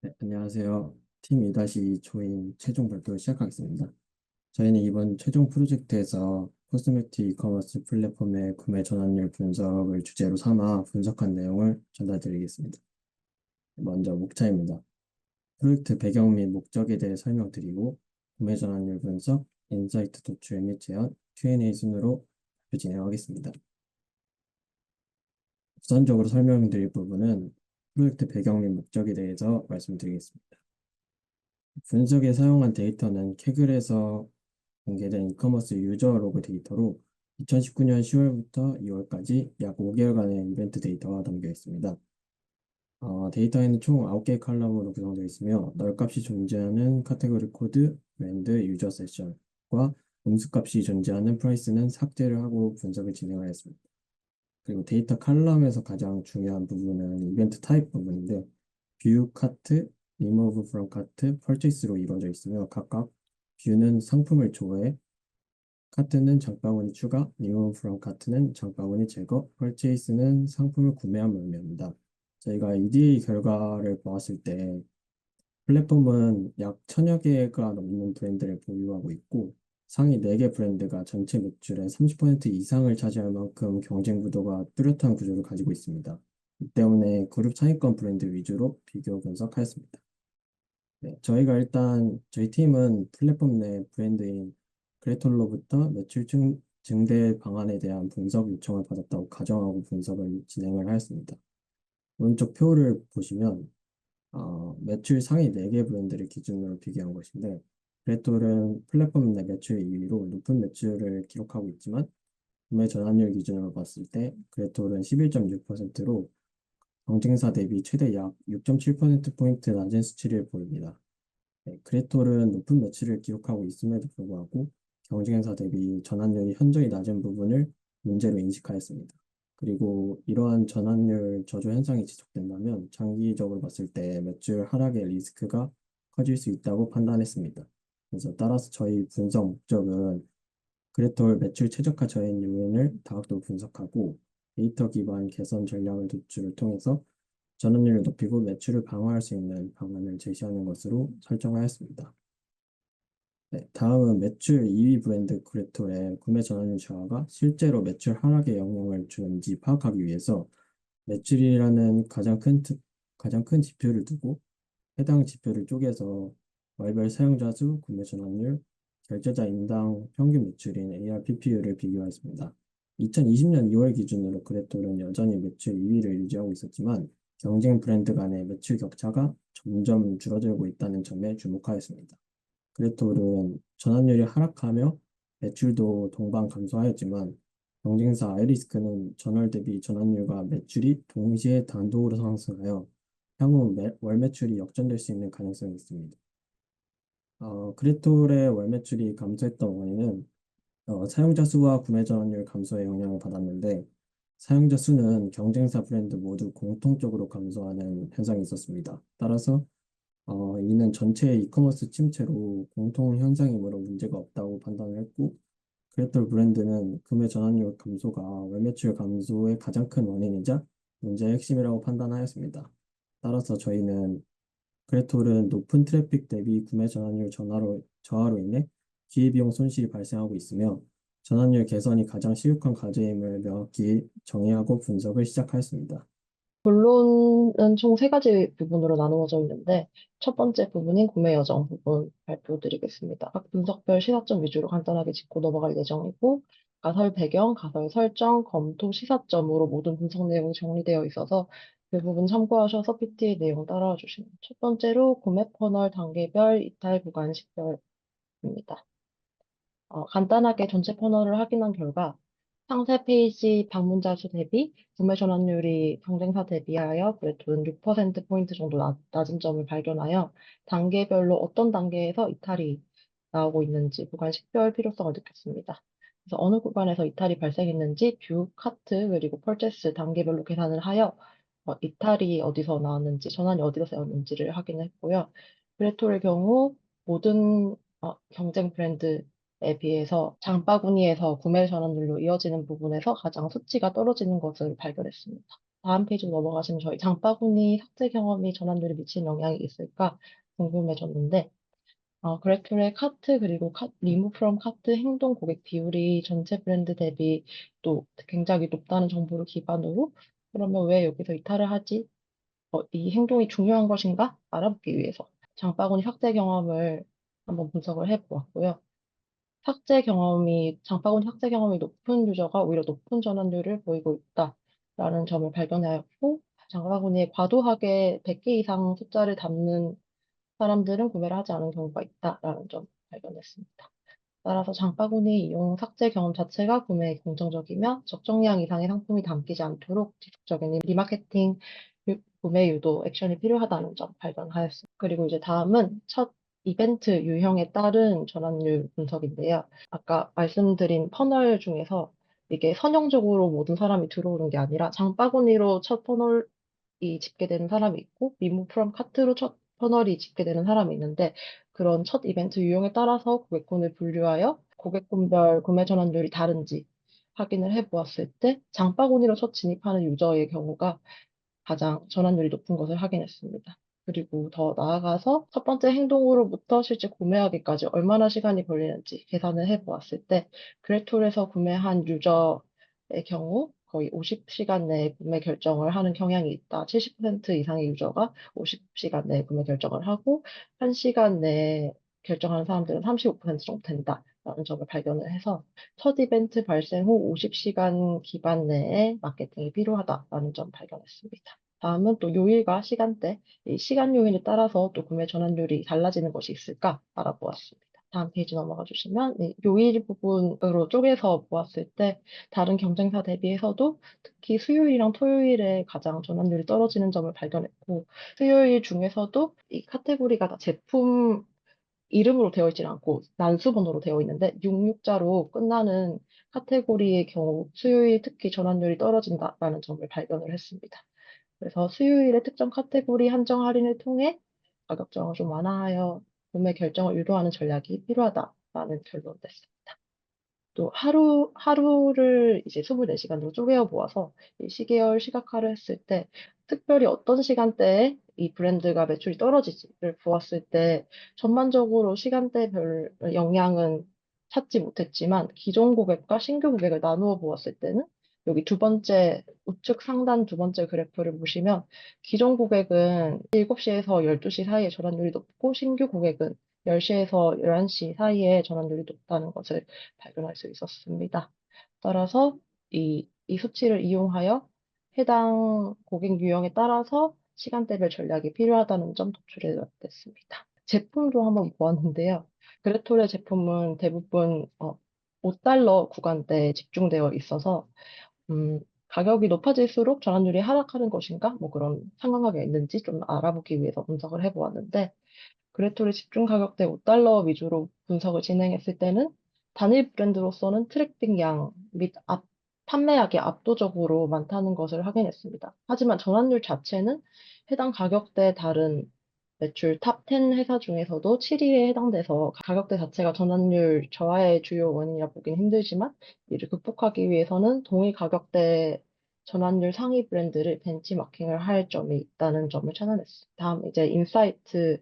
네, 안녕하세요. 팀 2-2 조인 최종 발표 시작하겠습니다. 저희는 이번 최종 프로젝트에서 코스메틱 이커머스 플랫폼의 구매 전환율 분석을 주제로 삼아 분석한 내용을 전달드리겠습니다. 먼저 목차입니다. 프로젝트 배경 및 목적에 대해 설명드리고 구매 전환율 분석, 인사이트 도출 및 제안, Q&A 순으로 발표 진행하겠습니다. 우선적으로 설명드릴 부분은 프로젝트 배경 및 목적에 대해서 말씀드리겠습니다. 분석에 사용한 데이터는 캐글에서 공개된 이커머스 유저 로그 데이터로 2019년 10월부터 2월까지 약 5개월간의 이벤트 데이터가 담겨 있습니다. 데이터에는 총 9개의 칼럼으로 구성되어 있으며 널값이 존재하는 카테고리 코드, 브랜드, 유저 세션과 음수값이 존재하는 프라이스는 삭제를 하고 분석을 진행하였습니다. 그리고 데이터 칼럼에서 가장 중요한 부분은 이벤트 타입 부분인데 뷰 카트, 리무브 프롬 카트, 퍼체이스로 이루어져 있으며 각각 뷰는 상품을 조회, 카트는 장바구니 추가, 리무브 프롬 카트는 장바구니 제거, 퍼체이스는 상품을 구매함을 의미합니다. 저희가 EDA 결과를 보았을 때 플랫폼은 약 1000여 개가 넘는 브랜드를 보유하고 있고 상위 4개 브랜드가 전체 매출의 30% 이상을 차지할 만큼 경쟁 구도가 뚜렷한 구조를 가지고 있습니다. 이 때문에 그룹 상위권 브랜드 위주로 비교 분석하였습니다. 네, 저희가 일단 저희 팀은 플랫폼 내 브랜드인 그레톨로부터 매출 증대 방안에 대한 분석 요청을 받았다고 가정하고 분석을 진행을 하였습니다. 오른쪽 표를 보시면 매출 상위 4개 브랜드를 기준으로 비교한 것인데 그레톨은 플랫폼 내 매출 2위로 높은 매출을 기록하고 있지만 구매 전환율 기준으로 봤을 때 그레톨은 11.6%로 경쟁사 대비 최대 약 6.7%포인트 낮은 수치를 보입니다. 네, 그레톨은 높은 매출을 기록하고 있음에도 불구하고 경쟁사 대비 전환율이 현저히 낮은 부분을 문제로 인식하였습니다. 그리고 이러한 전환율 저조 현상이 지속된다면 장기적으로 봤을 때 매출 하락의 리스크가 커질 수 있다고 판단했습니다. 그래서 따라서 저희 분석 목적은 그레톨 매출 최적화 저행 요인을 다각도로 분석하고 데이터 기반 개선 전략을 도출을 통해서 전환율을 높이고 매출을 강화할 수 있는 방안을 제시하는 것으로 설정하였습니다. 네, 다음은 매출 2위 브랜드 그레톨의 구매 전환율 저하가 실제로 매출 하락에 영향을 주는지 파악하기 위해서 매출이라는 가장 큰 지표를 두고 해당 지표를 쪼개서 월별 사용자 수, 구매 전환율, 결제자 인당 평균 매출인 ARPPU를 비교했습니다. 2020년 2월 기준으로 그레톨은 여전히 매출 2위를 유지하고 있었지만 경쟁 브랜드 간의 매출 격차가 점점 줄어들고 있다는 점에 주목하였습니다. 그레톨은 전환율이 하락하며 매출도 동반 감소하였지만 경쟁사 아이리스크는 전월 대비 전환율과 매출이 동시에 단독으로 상승하여 향후 월 매출이 역전될 수 있는 가능성이 있습니다. 그레톨의 월 매출이 감소했던 원인은 사용자 수와 구매 전환율 감소에 영향을 받았는데 사용자 수는 경쟁사 브랜드 모두 공통적으로 감소하는 현상이 있었습니다. 따라서 이는 전체 이커머스 침체로 공통 현상이므로 문제가 없다고 판단을 했고 그레톨 브랜드는 구매 전환율 감소가 월 매출 감소의 가장 큰 원인이자 문제의 핵심이라고 판단하였습니다. 따라서 저희는 그레톨은 높은 트래픽 대비 구매 전환율 저하로 인해 기회비용 손실이 발생하고 있으며 전환율 개선이 가장 시급한 과제임을 명확히 정의하고 분석을 시작하였습니다. 본론은 총 세 가지 부분으로 나누어져 있는데, 첫 번째 부분인 구매 여정 부분 발표드리겠습니다. 각 분석별 시사점 위주로 간단하게 짚고 넘어갈 예정이고, 가설 배경, 가설 설정, 검토 시사점으로 모든 분석 내용이 정리되어 있어서 그 부분 참고하셔서 PPT 내용 따라와 주시면. 첫 번째로 구매 퍼널 단계별 이탈 구간 식별입니다. 간단하게 전체 퍼널을 확인한 결과 상세 페이지 방문자 수 대비 구매 전환율이 경쟁사 대비하여 그래도 6%포인트 정도 낮은 점을 발견하여 단계별로 어떤 단계에서 이탈이 나오고 있는지 구간 식별 필요성을 느꼈습니다. 그래서 어느 구간에서 이탈이 발생했는지 뷰, 카트, 그리고 펄체스 단계별로 계산을 하여 이탈이 어디서 나왔는지, 전환이 어디서 세웠는지를 확인했고요. 그레토의 경우 모든 경쟁 브랜드에 비해서 장바구니에서 구매 전환율로 이어지는 부분에서 가장 수치가 떨어지는 것을 발견했습니다. 다음 페이지로 넘어가시면 저희 장바구니 삭제 경험이 전환율에 미치는 영향이 있을까 궁금해졌는데, 그래툴의 카트 그리고 리무 프롬 카트 행동 고객 비율이 전체 브랜드 대비 또 굉장히 높다는 정보를 기반으로 그러면 왜 여기서 이탈을 하지? 이 행동이 중요한 것인가? 알아보기 위해서 장바구니 삭제 경험을 한번 분석을 해보았고요. 장바구니 삭제 경험이 높은 유저가 오히려 높은 전환율을 보이고 있다라는 점을 발견하였고, 장바구니에 과도하게 100개 이상 숫자를 담는 사람들은 구매를 하지 않은 경우가 있다라는 점을 발견했습니다. 따라서 장바구니 이용 삭제 경험 자체가 구매에 긍정적이며 적정량 이상의 상품이 담기지 않도록 지속적인 리마케팅 구매 유도 액션이 필요하다는 점 발견하였습니다. 그리고 이제 다음은 첫 이벤트 유형에 따른 전환율 분석인데요. 아까 말씀드린 퍼널 중에서 이게 선형적으로 모든 사람이 들어오는 게 아니라 장바구니로 첫 퍼널이 집계되는 사람이 있고 리무 프롬 카트로 첫 퍼널이 집계되는 사람이 있는데 그런 첫 이벤트 유형에 따라서 고객군을 분류하여 고객군별 구매 전환율이 다른지 확인을 해보았을 때 장바구니로 첫 진입하는 유저의 경우가 가장 전환율이 높은 것을 확인했습니다. 그리고 더 나아가서 첫 번째 행동으로부터 실제 구매하기까지 얼마나 시간이 걸리는지 계산을 해보았을 때 그레톨에서 구매한 유저의 경우 거의 50시간 내에 구매 결정을 하는 경향이 있다. 70% 이상의 유저가 50시간 내에 구매 결정을 하고 1시간 내에 결정하는 사람들은 35% 정도 된다라는 점을 발견을 해서 첫 이벤트 발생 후 50시간 기간 내에 마케팅이 필요하다라는 점 발견했습니다. 다음은 또 요일과 시간대, 이 시간 요일에 따라서 또 구매 전환율이 달라지는 것이 있을까 알아보았습니다. 다음 페이지 넘어가 주시면 이 요일 부분으로 쪼개서 보았을 때 다른 경쟁사 대비해서도 특히 수요일이랑 토요일에 가장 전환율이 떨어지는 점을 발견했고 수요일 중에서도 이 카테고리가 다 제품 이름으로 되어 있지 않고 난수 번호로 되어 있는데 66자로 끝나는 카테고리의 경우 수요일 특히 전환율이 떨어진다라는 점을 발견을 했습니다. 그래서 수요일에 특정 카테고리 한정 할인을 통해 가격 정을 좀 완화하여 구매 결정을 유도하는 전략이 필요하다라는 결론을 냈습니다. 또 하루를 이제 24시간으로 쪼개어 보아서 이 시계열 시각화를 했을 때 특별히 어떤 시간대에 이 브랜드가 매출이 떨어지지를 보았을 때 전반적으로 시간대별 영향은 찾지 못했지만 기존 고객과 신규 고객을 나누어 보았을 때는 여기 두 번째 우측 상단 두 번째 그래프를 보시면 기존 고객은 7시에서 12시 사이에 전환율이 높고 신규 고객은 10시에서 11시 사이에 전환율이 높다는 것을 발견할 수 있었습니다. 따라서 이 수치를 이용하여 해당 고객 유형에 따라서 시간대별 전략이 필요하다는 점 도출이 됐습니다. 제품도 한번 보았는데요. 그레톨의 제품은 대부분 $5 구간대에 집중되어 있어서 음, 가격이 높아질수록 전환율이 하락하는 것인가? 뭐 그런 상관관계가 있는지 좀 알아보기 위해서 분석을 해보았는데 그레토리 집중 가격대 $5 위주로 분석을 진행했을 때는 단일 브랜드로서는 트래픽량 및 판매액이 압도적으로 많다는 것을 확인했습니다. 하지만 전환율 자체는 해당 가격대 다른 매출 탑 10 회사 중에서도 7위에 해당돼서 가격대 자체가 전환율 저하의 주요 원인이라 보긴 힘들지만 이를 극복하기 위해서는 동일 가격대 전환율 상위 브랜드를 벤치마킹을 할 점이 있다는 점을 찾아냈습니다. 다음 이제 인사이트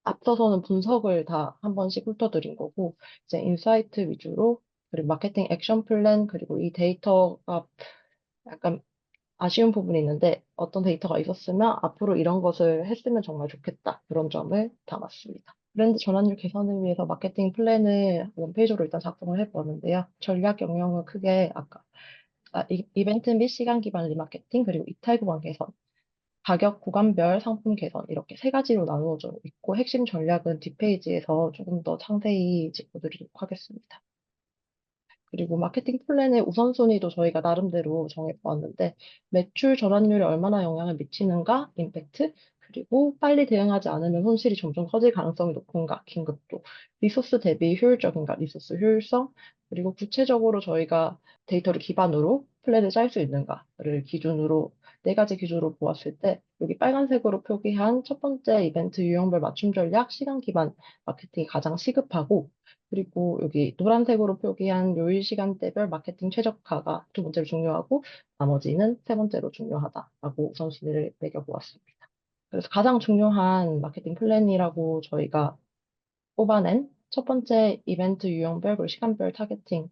앞서서는 분석을 다 한 번씩 훑어드린 거고, 이제 인사이트 위주로, 그리고 마케팅 액션 플랜, 그리고 이 데이터가 약간 아쉬운 부분이 있는데, 어떤 데이터가 있었으면 앞으로 이런 것을 했으면 정말 좋겠다. 그런 점을 담았습니다. 브랜드 전환율 개선을 위해서 마케팅 플랜을 원페이지로 일단 작성을 해보았는데요. 전략 영역은 크게 아까 이벤트 및 시간 기반 리마케팅, 그리고 이탈 구간 개선, 가격 구간별 상품 개선 이렇게 세 가지로 나누어져 있고 핵심 전략은 뒷페이지에서 조금 더 상세히 짚어드리도록 하겠습니다. 그리고 마케팅 플랜의 우선순위도 저희가 나름대로 정해보았는데 매출 전환율에 얼마나 영향을 미치는가, 임팩트, 그리고 빨리 대응하지 않으면 손실이 점점 커질 가능성이 높은가, 긴급도, 리소스 대비 효율적인가, 리소스 효율성, 그리고 구체적으로 저희가 데이터를 기반으로 플랜을 짤 수 있는가를 기준으로 네 가지 기준으로 보았을 때 여기 빨간색으로 표기한 첫 번째 이벤트 유형별 맞춤 전략, 시간 기반 마케팅이 가장 시급하고 그리고 여기 노란색으로 표기한 요일 시간대별 마케팅 최적화가 두 번째로 중요하고 나머지는 세 번째로 중요하다라고 우선순위를 매겨보았습니다. 그래서 가장 중요한 마케팅 플랜이라고 저희가 뽑아낸 첫 번째 이벤트 유형별 그리고 시간별 타겟팅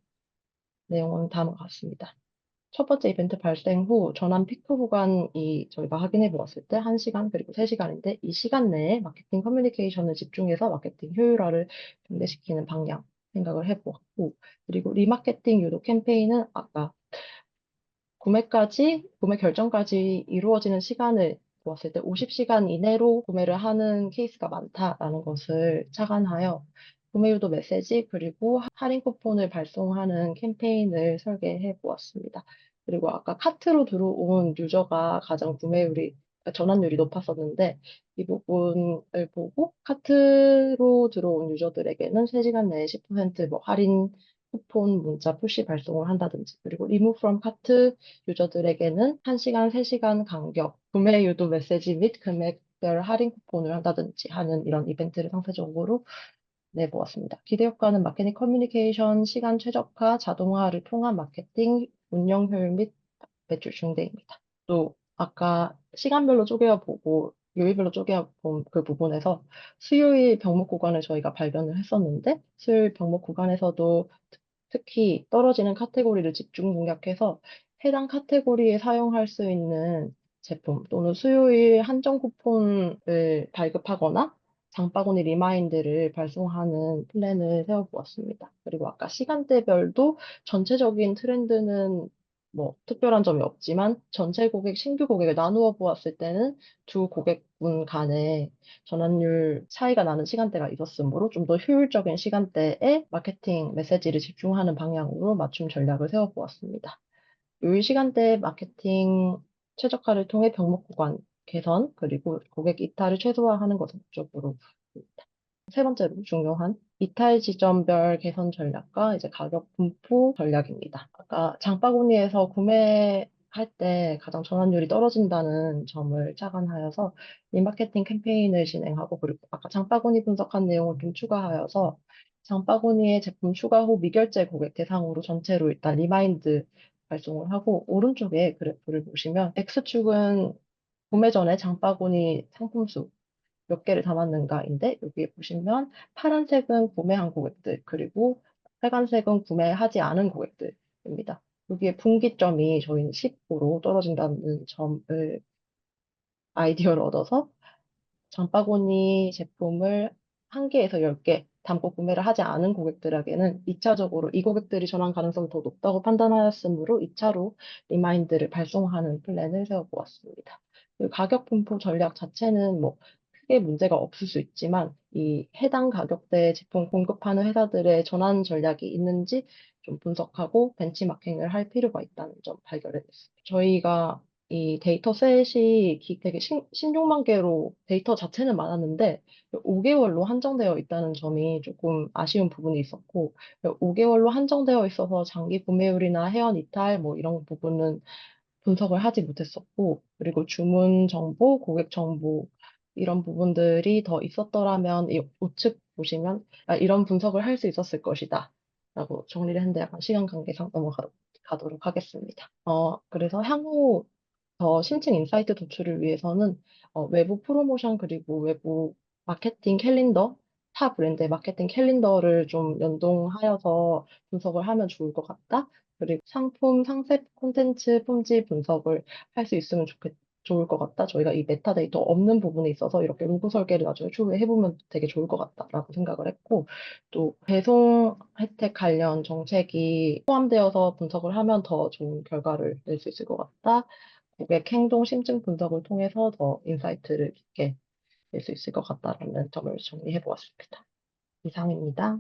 내용은 다음과 같습니다. 첫 번째 이벤트 발생 후 전환 피크 구간이 저희가 확인해 보았을 때 1시간 그리고 3시간인데 이 시간 내에 마케팅 커뮤니케이션을 집중해서 마케팅 효율화를 증대시키는 방향 생각을 해 보았고 그리고 리마케팅 유도 캠페인은 아까 구매 결정까지 이루어지는 시간을 보았을 때 50시간 이내로 구매를 하는 케이스가 많다라는 것을 착안하여 구매 유도 메시지 그리고 할인 쿠폰을 발송하는 캠페인을 설계해 보았습니다. 그리고 아까 카트로 들어온 유저가 가장 전환율이 높았었는데 이 부분을 보고 카트로 들어온 유저들에게는 3시간 내에 10%뭐 할인 쿠폰 문자 푸시 발송을 한다든지 그리고 remove from cart 유저들에게는 1시간, 3시간 간격 구매 유도 메시지 및 금액별 할인 쿠폰을 한다든지 하는 이런 이벤트를 상세적으로 내보았습니다. 기대 효과는 마케팅 커뮤니케이션 시간 최적화, 자동화를 통한 마케팅 운영 효율 및 매출 증대입니다. 또 아까 시간별로 쪼개어보고 요일별로 쪼개어본 그 부분에서 수요일 병목 구간을 저희가 발견을 했었는데 수요일 병목 구간에서도 특히 떨어지는 카테고리를 집중 공략해서 해당 카테고리에 사용할 수 있는 제품 또는 수요일 한정 쿠폰을 발급하거나 장바구니 리마인드를 발송하는 플랜을 세워보았습니다. 그리고 아까 시간대별도 전체적인 트렌드는 뭐 특별한 점이 없지만 전체 고객, 신규 고객을 나누어 보았을 때는 두 고객분 간에 전환율 차이가 나는 시간대가 있었으므로 좀 더 효율적인 시간대에 마케팅 메시지를 집중하는 방향으로 맞춤 전략을 세워보았습니다. 요일 시간대 마케팅 최적화를 통해 병목 구간 개선, 그리고 고객 이탈을 최소화하는 것을 목적으로 합니다. 세 번째로 중요한 이탈 지점별 개선 전략과 이제 가격 분포 전략입니다. 아까 장바구니에서 구매할 때 가장 전환율이 떨어진다는 점을 착안하여서 리마케팅 캠페인을 진행하고 그리고 아까 장바구니 분석한 내용을 좀 추가하여서 장바구니에 제품 추가 후 미결제 고객 대상으로 전체로 일단 리마인드 발송을 하고 오른쪽에 그래프를 보시면 X축은 구매 전에 장바구니 상품 수 몇 개를 담았는가인데 여기 보시면 파란색은 구매한 고객들 그리고 빨간색은 구매하지 않은 고객들입니다. 여기에 분기점이 저희는 10으로 떨어진다는 점을 아이디어를 얻어서 장바구니 제품을 1개에서 10개 담고 구매를 하지 않은 고객들에게는 2차적으로 이 고객들이 전환 가능성이 더 높다고 판단하였으므로 2차로 리마인드를 발송하는 플랜을 세워보았습니다. 그리고 가격 분포 전략 자체는 뭐 크게 문제가 없을 수 있지만 이 해당 가격대의 제품 공급하는 회사들의 전환 전략이 있는지 좀 분석하고 벤치마킹을 할 필요가 있다는 점 발견했습니다. 저희가 이 데이터셋이 되게 16만 개로 데이터 자체는 많았는데 5개월로 한정되어 있다는 점이 조금 아쉬운 부분이 있었고 5개월로 한정되어 있어서 장기 구매율이나 회원 이탈 뭐 이런 부분은 분석을 하지 못했었고 그리고 주문 정보, 고객 정보 이런 부분들이 더 있었더라면 이 우측 보시면 이런 분석을 할 수 있었을 것이다 라고 정리를 했는데 약간 시간 관계상 넘어가도록 하겠습니다. 그래서 향후 더 심층 인사이트 도출을 위해서는 외부 프로모션 그리고 외부 마케팅 캘린더, 타 브랜드의 마케팅 캘린더를 좀 연동하여서 분석을 하면 좋을 것 같다. 그리고 상품, 상세 콘텐츠 품질 분석을 할 수 있으면 좋을 것 같다. 저희가 이 메타데이터 없는 부분에 있어서 이렇게 로고 설계를 나중에 추후에 해보면 되게 좋을 것 같다라고 생각을 했고, 또 배송 혜택 관련 정책이 포함되어서 분석을 하면 더 좋은 결과를 낼 수 있을 것 같다. 고객 행동 심층 분석을 통해서 더 인사이트를 깊게 낼 수 있을 것 같다라는 점을 정리해 보았습니다. 이상입니다.